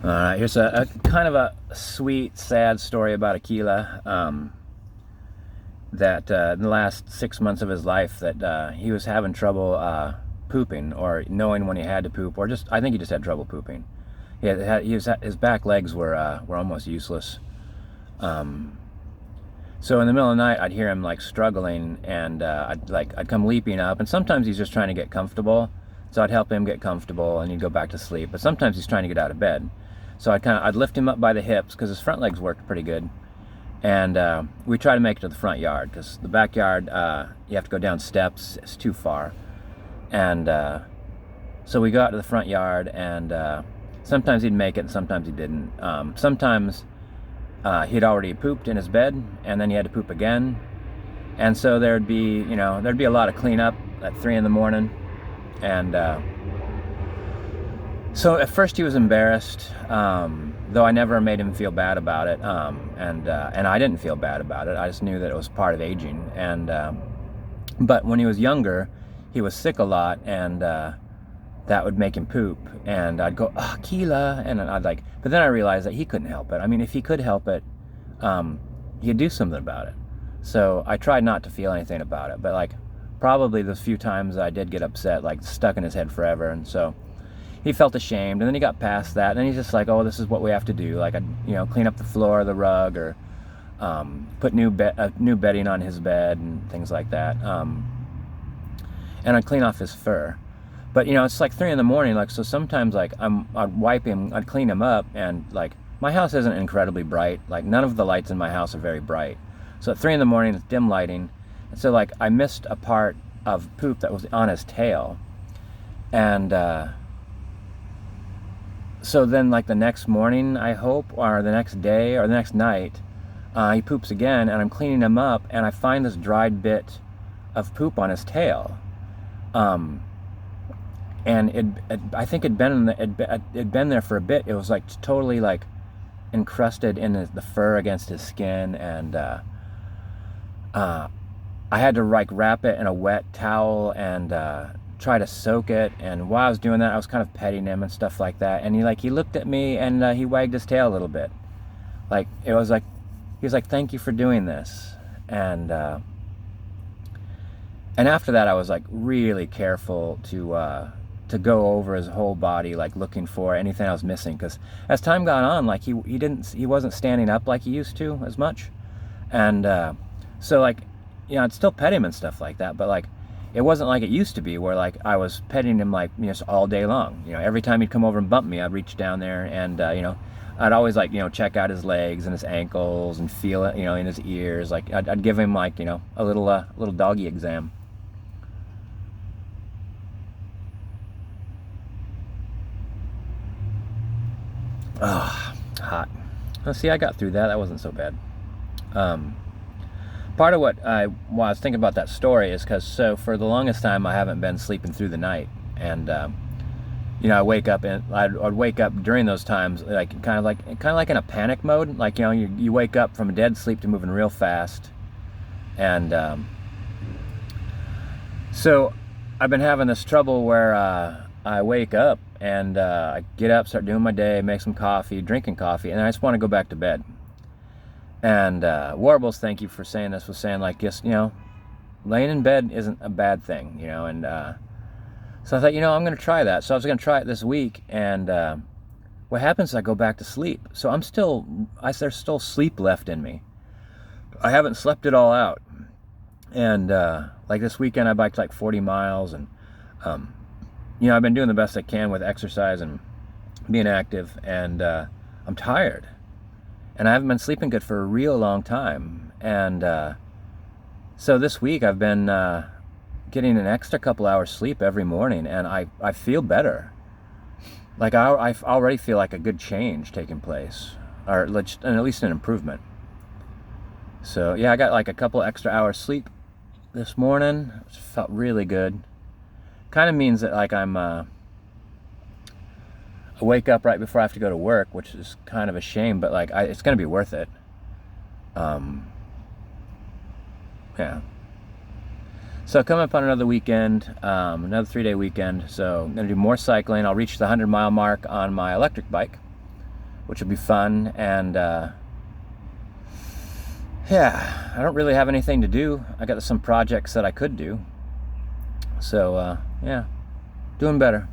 Here's a kind of a sweet, sad story about Akela. That in the last 6 months of his life, that he was having trouble pooping, or knowing when he had to poop, or just I think he just had trouble pooping. His back legs were almost useless. Um, so in the middle of the night, I'd hear him like struggling, and I'd come leaping up, and sometimes he's just trying to get comfortable. So I'd help him get comfortable, and he'd go back to sleep. But sometimes he's trying to get out of bed. So I'd lift him up by the hips because his front legs worked pretty good, and we try to make it to the front yard because the backyard you have to go down steps. It's too far, and so we go out to the front yard, and sometimes he'd make it, and sometimes he didn't. Sometimes he'd already pooped in his bed, and then he had to poop again, and so there'd be a lot of cleanup at 3 in the morning, and so at first he was embarrassed, though I never made him feel bad about it, and I didn't feel bad about it. I just knew that it was part of aging. And but when he was younger, he was sick a lot, and that would make him poop. And I'd go, "Oh, Keela," and but then I realized that he couldn't help it. I mean, if he could help it, he'd do something about it. So I tried not to feel anything about it, but probably the few times I did get upset, stuck in his head forever, and so he felt ashamed, and then he got past that, and then he's just like, oh, this is what we have to do. I'd clean up the floor, the rug, or put new bedding on his bed and things like that, and I'd clean off his fur. But it's like 3 in the morning, so sometimes I'd wipe him, I'd clean him up, and my house isn't incredibly bright. None of the lights in my house are very bright. So at 3 in the morning, it's dim lighting, and so I missed a part of poop that was on his tail, and so then the next morning, I hope, or the next day, or the next night, he poops again, and I'm cleaning him up, and I find this dried bit of poop on his tail. And I think it'd been there for a bit. It was totally encrusted in the fur against his skin, and I had to wrap it in a wet towel and try to soak it. And while I was doing that, I was kind of petting him and stuff like that, and he looked at me, and he wagged his tail a little bit. He was like, thank you for doing this. And after that, I was really careful to go over his whole body, looking for anything I was missing, because as time got on, he wasn't standing up like he used to as much. And so I'd still pet him and stuff like that, but it wasn't like it used to be, where I was petting him just all day long. Every time he'd come over and bump me, I'd reach down there, and I'd always check out his legs and his ankles and feel it, in his ears. I'd give him a little doggy exam. Oh, hot. Well, see, I got through that. That wasn't so bad. Part of what I was thinking about that story is because for the longest time I haven't been sleeping through the night, and I wake up, and I'd wake up during those times kind of like in a panic mode. You wake up from a dead sleep to moving real fast, and so I've been having this trouble where I wake up, and I get up, start doing my day, make some coffee, drinking coffee, and I just want to go back to bed. And Warbles, thank you for saying this, was saying just laying in bed isn't a bad thing, and so I thought, I'm going to try that. So I was going to try it this week, and what happens is I go back to sleep. So there's still sleep left in me. I haven't slept it all out. And this weekend I biked 40 miles, and I've been doing the best I can with exercise and being active, and I'm tired. And I haven't been sleeping good for a real long time. And so this week I've been getting an extra couple hours sleep every morning, and I feel better. I already feel a good change taking place, or at least an improvement. So yeah, I got a couple extra hours sleep this morning, which felt really good. Kind of means that I wake up right before I have to go to work, which is kind of a shame, but it's going to be worth it. Yeah. So coming up on another weekend, another 3-day weekend. So I'm going to do more cycling. I'll reach the 100-mile mark on my electric bike. which will be fun. And yeah, I don't really have anything to do. I got some projects that I could do. So yeah, doing better.